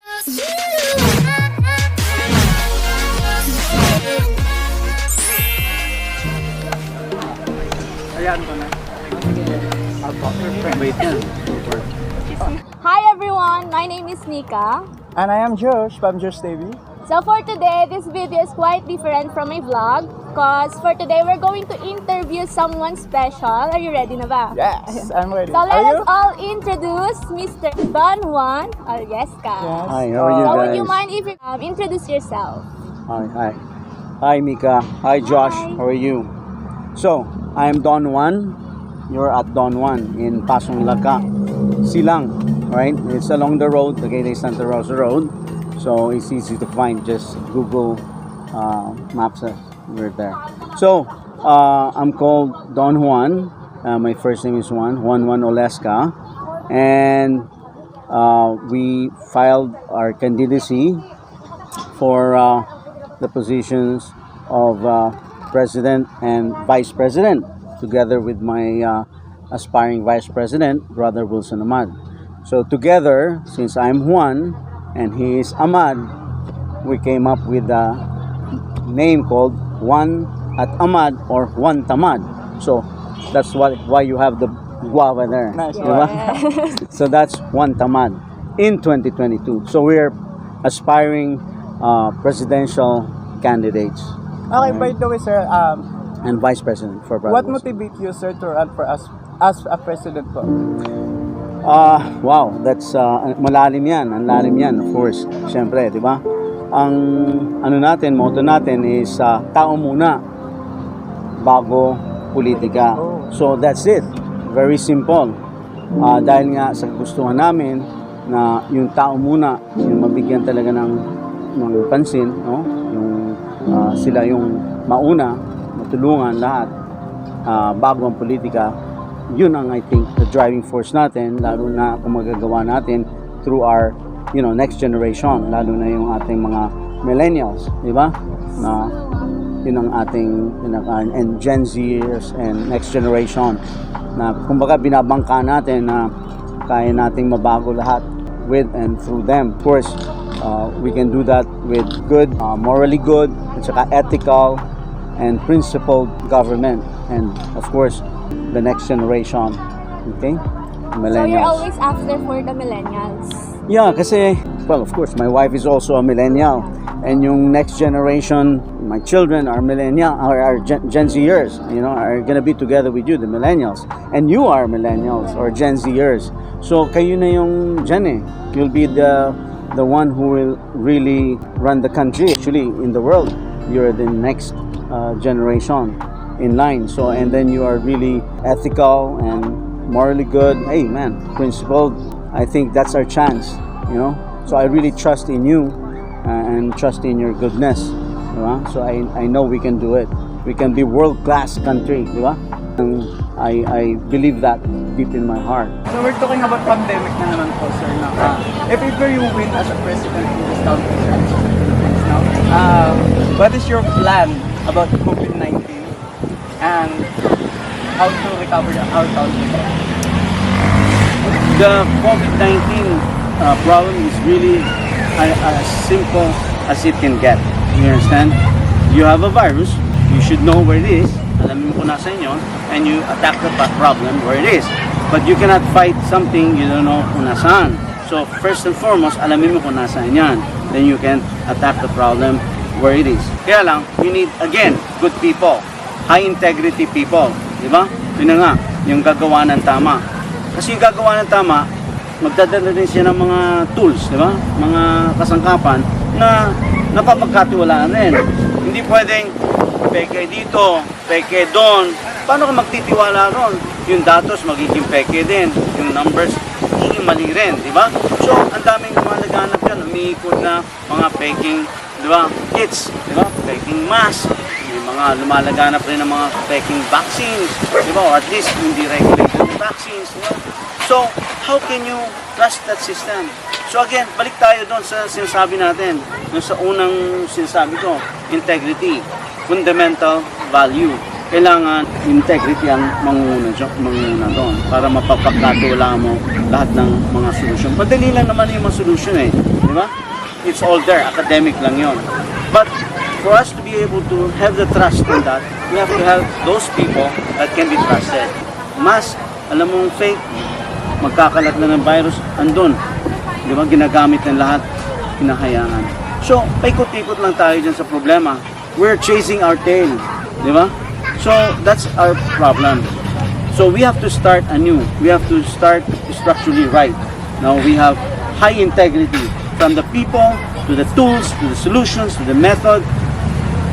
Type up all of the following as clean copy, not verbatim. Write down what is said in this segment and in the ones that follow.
Ayan ko na. Hi everyone, my name is Nica. And I am Josh from Josh TV. So for today, this video is quite different from my vlog because for today we're going to interview someone special. Are you ready na ba? Yes, I'm ready. So let Are you? us all introduce Mr. Don Juan Alyeska. Yes. Hi, how are you So guys? would you mind if you introduce yourself? Hi, Mika. Hi, Josh. Hi. How are you? So, I'm Don Juan. You're at Don Juan in Pasong Laka, Silang, right? It's along the road, okay, the Santa Rosa Road. So, it's easy to find. Just Google Maps. We're there. So, I'm called Don Juan. My first name is Juan Oleska. And we filed our candidacy for the positions of President and Vice President, together with my aspiring Vice President, Brother Wilson Ahmad. So together, since I'm Juan and he is Ahmad, we came up with a name called Juan at Ahmad or Juan Tamad. So that's why you have the guava there. Nice. Diba? So that's Juan Tamad in 2022. So we're aspiring presidential candidates. Okay, by the way, sir, And Vice President for Brother what Wilson. motivates you, sir, to run for us as a president po? Wow, that's malalim yan, ang lalim yan, of course. Siyempre, di ba? Ang ano natin, motto natin is tao muna bago politika. So that's it. Very simple. Dahil nga sa gustuhan namin na yung tao muna, yung mabigyan talaga ng pansin, no? Yung sila yung mauna, matulungan lahat bago ang politika. Yun ang I think the driving force natin, lalo na kung magagawa natin through our next generation, lalo na yung ating mga millennials, di ba? Na yun ang ating and Gen Zers and next generation na kumbaga binabangka natin na kaya nating mabago lahat with and through them. Of course, we can do that with good, morally good, at saka ethical and principled government, and of course the next generation, okay? So you're always after for the millennials. Yeah, kasi, well, of course, my wife is also a millennial. And yung next generation, my children are millennial, are Gen Zers, are gonna be together with you, the millennials. And you are millennials or Gen Zers. So, kayo na yung Gen eh. You'll be the one who will really run the country, actually, in the world. You're the next generation in line. So, and then you are really ethical and morally good. Hey, man, principled. I think that's our chance, So I really trust in you and trust in your goodness, So I know we can do it. We can be world-class country, di ba? And I believe that deep in my heart. So we're talking about pandemic na naman po, sir. If ever you win as a president in this country, sir, now, what is your plan about COVID-19 and how to recover our country? The COVID-19 problem is really as simple as it can get. You understand? You have a virus, you should know where it is, alam mo kung nasa inyo, and you attack the problem where it is. But you cannot fight something you don't know kung nasaan. So first and foremost, alamin mo kung nasaan yan. Then you can attack the problem where it is. Kaya lang, you need, again, good people, high integrity people. Di ba? Yun na nga, yung gagawa ng tama. Kasi yung gagawa ng tama, magdadala rin siya ng mga tools, di ba? Mga kasangkapan na napapagkatiwalaan rin. Hindi pwedeng peke dito, peke doon. Paano ka magtitiwala ron? Yung datos magiging peke din. Yung numbers, magiging mali rin, di ba? So, ang daming lumalaganap yan. Umiikot na mga peking, di ba? Kits, di ba? Peking mask. May mga lumalaganap rin ng mga peking vaccines, di ba? Or at least hindi regulated vaccines, di ba? So, how can you trust that system? So again, balik tayo doon sa sinasabi natin, doon sa unang sinasabi ko, integrity, fundamental value. kailangan integrity ang mangunguna doon para mapapagkatuwalaan mo lahat ng mga solusyon. Madali lang naman yung mga solusyon eh, di ba? It's all there, academic lang yon. But for us to be able to have the trust in that, we have to have those people that can be trusted. Mask, alam mong fake, magkakalat na ng virus, andun. Di ba? Ginagamit ng lahat, hinahayaan. So, paikot-ikot lang tayo dyan sa problema. We're chasing our tail. Di ba? So, that's our problem. So, we have to start anew. We have to start structurally right. Now, we have high integrity from the people, to the tools, to the solutions, to the method.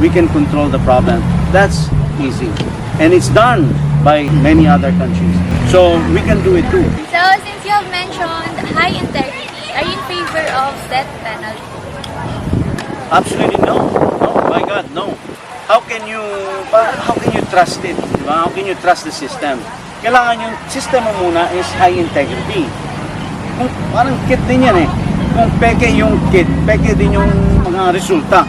We can control the problem. That's easy. And it's done by many other countries. So, we can do it too. So, since you have mentioned high integrity, are you in favor of death penalty? Absolutely no. No, my God, no. How can you trust it? Diba? How can you trust the system? Kailangan yung system mo muna is high integrity. Kung parang kit din yan eh. Kung peke yung kit, peke din yung mga resulta.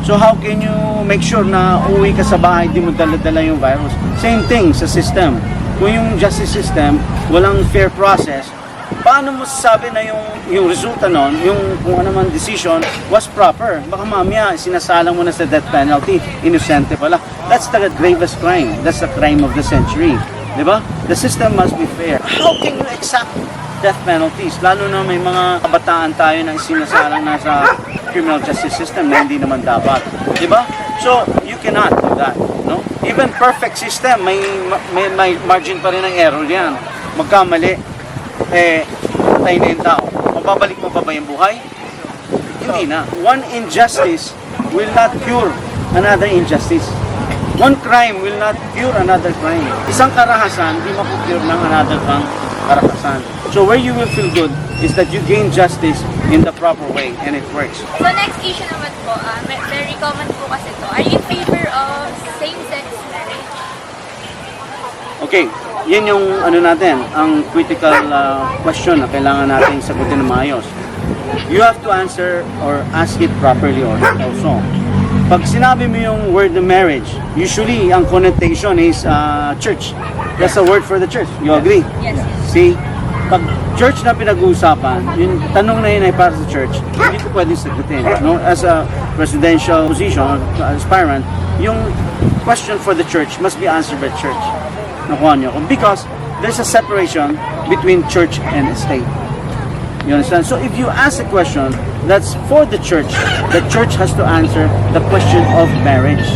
So how can you make sure na uwi ka sa bahay, di mo dala-dala yung virus? Same thing sa system. Kung yung justice system, walang fair process, paano mo sasabi na yung resulta nun, yung kung ano man decision was proper? Baka mamaya sinasalang mo na sa death penalty, inosente pala. That's the gravest crime. That's the crime of the century. Diba? The system must be fair. How can you exact death penalties? Lalo na may mga kabataan tayo na sinasalang na sa criminal justice system na hindi naman dapat. Diba? So, you cannot do that. No? Even perfect system, may margin pa rin ng error yan. Magkamali, patay na yung tao. Mababalik mo pa ba yung buhay? Hindi na. One injustice will not cure another injustice. One crime will not cure another crime. Isang karahasan, di makukure ng another karahasan. So where you will feel good is that you gain justice in the proper way and it works. So next issue naman po, very common po kasi to. Are you in favor of same-sex marriage? Okay, yan yung ano natin, ang critical question na kailangan natin sagutin ng maayos. You have to answer or ask it properly also. Pag sinabi mo yung word na marriage, usually ang connotation is church. That's a word for the church. You agree? Yes. See, pag church na pinag-uusapan, yung tanong na yun ay para sa church, hindi ko pwedeng sagutin. No? As a presidential position, aspirant, yung question for the church must be answered by church. Nakuha niyo ako. Because there's a separation between church and state. You understand? So if you ask a question that's for the church has to answer the question of marriage.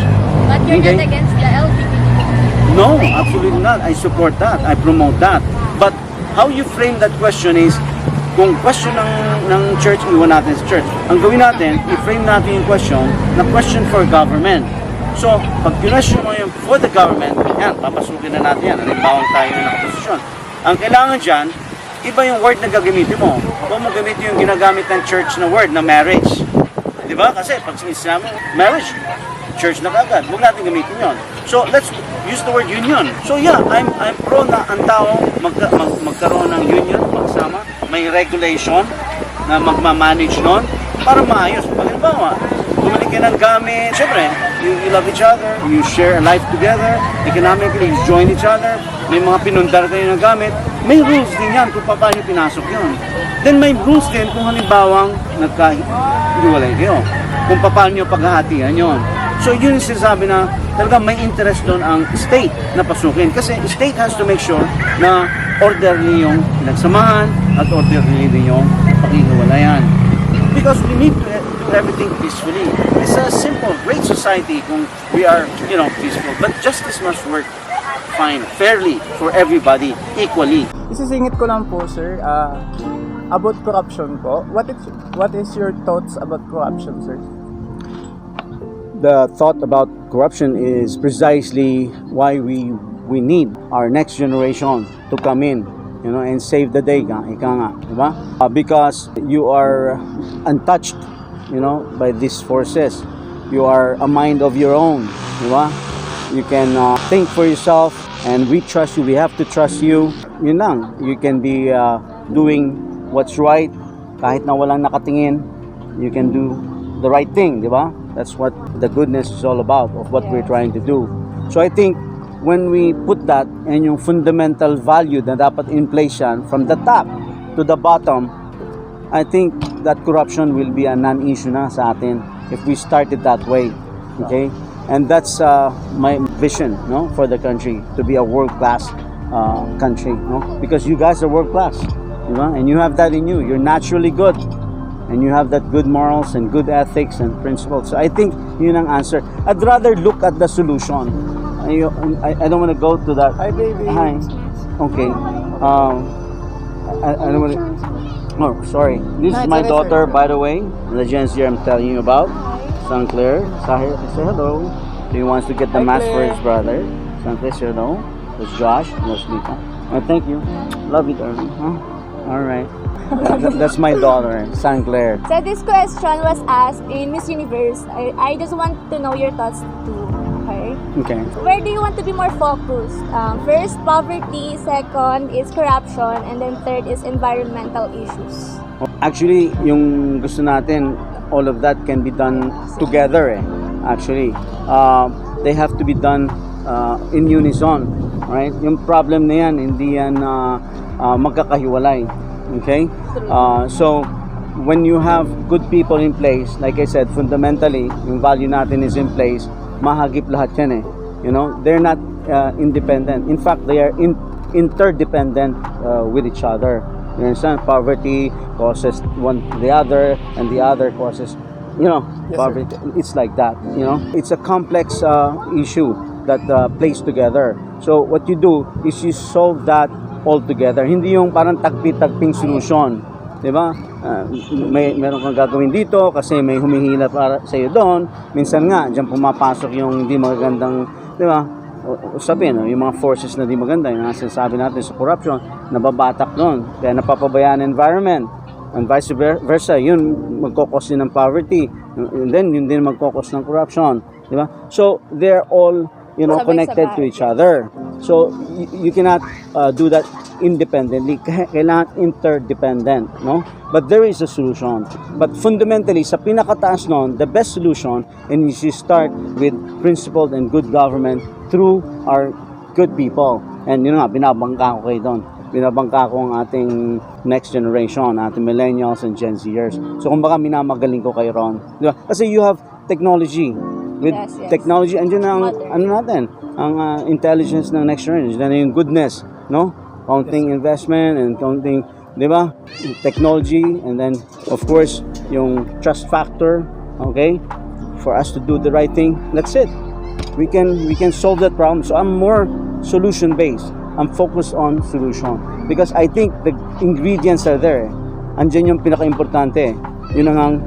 But you're not against the LGBT? No, absolutely not. I support that. I promote that. But how you frame that question is, kung question ng church, iwan natin sa church. Ang gawin natin, i-frame natin yung question na question for government. So, pag question mo yung for the government, yan, papasukin na natin yan. Halimbawa tayo na nakaposisyon. Ang kailangan dyan, iba yung word na gagamitin mo. Huwag mo gamitin yung ginagamit ng church na word na marriage. Di ba? Kasi pag sinasabi mo, marriage, church na kagad. Huwag natin gamitin yon. So, let's use the word union. So, yeah, I'm pro na ang tao magkaroon ng union, magsama. May regulation na magmamanage nun para maayos. Halimbawa, bumalik ka ng gamit. Siyempre, you love each other, you share a life together, economically, you join each other, may mga pinundar kayo ng gamit, may rules din yan kung paano pinasok yun. Then may rules din kung halimbawang nagkahiwalay kayo, kung paano nyo paghahatian yun. So yun yung sinasabi na talaga may interest doon ang state na pasukin. Kasi state has to make sure na orderly yung pinagsamahan at orderly din yung paghihiwalayan. Because we need to do everything peacefully. It's a simple, great society kung we are, peaceful. But justice must work fine, fairly, for everybody, equally. Isisingit ko lang po, sir, about corruption po. What is your thoughts about corruption, sir? The thought about corruption is precisely why we need our next generation to come in, and save the day, ika nga, diba? Because you are untouched, by these forces. You are a mind of your own, diba? You can think for yourself, and we trust you. We have to trust you. Yun lang. You can be doing what's right, kahit na walang nakatingin. You can do the right thing, diba? That's what the goodness is all about, of what we're trying to do. So I think when we put that and yung fundamental value na dapat in place yan from the top to the bottom, I think that corruption will be a non-issue na sa atin if we start it that way. Okay? And that's my vision, no, for the country, to be a world-class country, no? Because you guys are world-class, diba? And you have that in you. You're naturally good. And you have that good morals and good ethics and principles. So I think yun ang answer. I'd rather look at the solution. I don't want to go to that. Hi, baby. Hi. Okay. I don't want to... Oh, sorry. This is my daughter, by the way. The Jency I'm telling you about. Sinclair. Say hello. He wants to get the mask for his brother. Sinclair, say hello. That's Josh. That's Nica. Oh, thank you. Love you, darling. Huh? All right. That's my daughter, Sinclair. So this question was asked in Miss Universe. I just want to know your thoughts too. Okay. Okay. Where do you want to be more focused? First, poverty. Second is corruption. And then third is environmental issues. Actually, yung gusto natin, all of that can be done together. Actually, they have to be done in unison. Right? Yung problem na yan, hindi yan magkakahiwalay. Okay? So, when you have good people in place, like I said, fundamentally, yung value natin is in place, mahagip lahat yan eh. You know, they're not independent. In fact, they are interdependent with each other. You understand? Poverty causes one the other, and the other causes, you know, poverty. It's like that, you know. It's a complex issue that plays together. So, what you do is you solve that all together. Hindi yung parang tagpi-tagping solution. Diba? Meron kang gagawin dito kasi may humihila para sa iyo doon. Minsan nga, diyan pumapasok yung hindi magagandang, diba? Sabihin, yung mga forces na di maganda, yung sinasabi natin sa corruption, nababatak doon. Kaya napapabayaan ang environment. And vice versa, yun magkokos din ng poverty. And then, yun din magkokos ng corruption. Diba? So, they're all, you know, connected to each other. So, you cannot do that independently. Kailangan interdependent, no? But there is a solution. But fundamentally, sa pinakataas nun, the best solution, and you should start with principled and good government through our good people. And yun nga, binabangka ko kayo doon. Binabangka ko ang ating next generation, ating millennials and Gen Zers. So, kumbaga, minamagaling ko kayo ron. Diba? Kasi you have technology. With technology, andyan ang ano natin, ang intelligence ng next generation, na yung goodness, no? Counting investment and counting, di ba? Technology, and then of course yung trust factor, okay? For us to do the right thing, that's it. We can solve that problem. So I'm more solution based. I'm focused on solution because I think the ingredients are there. Andyan yung pinaka-importante. Yun ang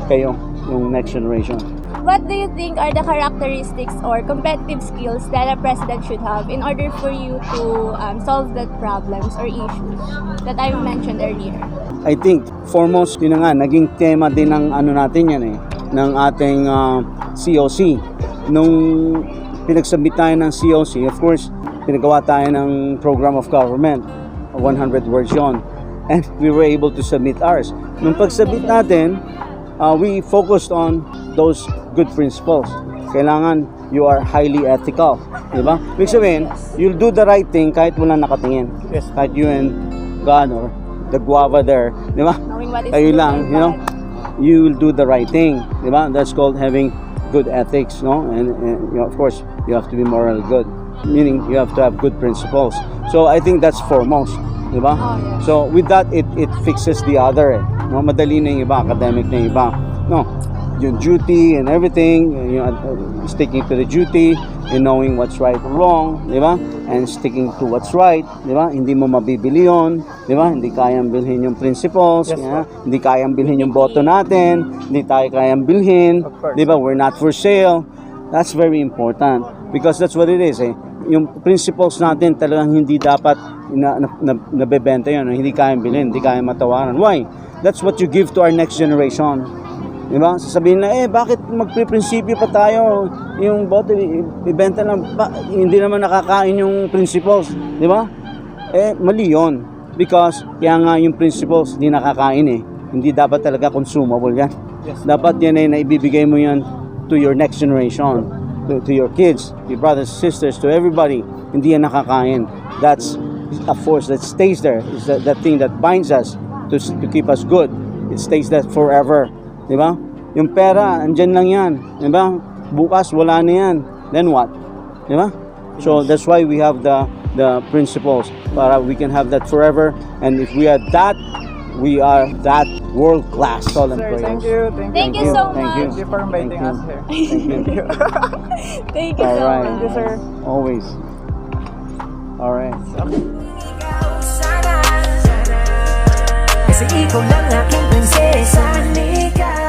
kayo, yung next generation. What do you think are the characteristics or competitive skills that a president should have in order for you to solve the problems or issues that I mentioned earlier? I think, foremost, yun nga, naging tema din ng ano natin yan ng ating COC. Nung pinagsubmit tayo ng COC, of course, pinagawa tayo ng program of government, 100 words yun. And we were able to submit ours. Nung pagsubmit natin, we focused on those good principles. Kailangan you are highly ethical, di ba? Ibig sabihin, you'll do the right thing kahit walang nakatingin. Yes. Kahit you and God or the guava there, di ba? Kayo lang, you know, you will do the right thing, di ba? That's called having good ethics, no? And you know, of course, you have to be morally good, meaning you have to have good principles. So I think that's foremost, di ba? Oh, yes. So with that, it fixes the other. No, madali na yung iba, academic na yung iba. No, yung duty and everything, you know, sticking to the duty and knowing what's right or wrong, di ba? And sticking to what's right, di ba? Hindi mo mabibili yun, di ba? Hindi kayang bilhin yung principles, hindi kayang bilhin yung boto natin, hindi tayo kayang bilhin, di ba? We're not for sale. That's very important because that's what it is, eh. Yung principles natin talagang hindi dapat nabebenta yun, hindi kayang bilhin, hindi kayang matawaran. Why? That's what you give to our next generation. Diba? Sasabihin na, bakit magpriprinsipyo pa tayo? Yung bote, ibenta lang, hindi naman nakakain yung principles. Diba? Mali yun. Because, kaya nga yung principles, hindi nakakain eh. Hindi dapat talaga consumable yan. Yes. Dapat yan ay naibibigay mo yan to your next generation. to your kids, your brothers, sisters, to everybody, hindi yan nakakain. That's a force that stays there. It's that thing that binds us to keep us good. It stays there forever. Di ba? Yung pera, andyan lang yan. Di ba? Bukas, wala na yan. Then what? Di ba? So that's why we have the principles para we can have that forever. And if we are that, we are that world class. Sir, thank you. Thank you so Thank you. much. Thank you for inviting us here. Thank you. Thank you All so right. much. Thank you, sir. Always. All right. Kasi ikaw lang aking prinsesa, Nica.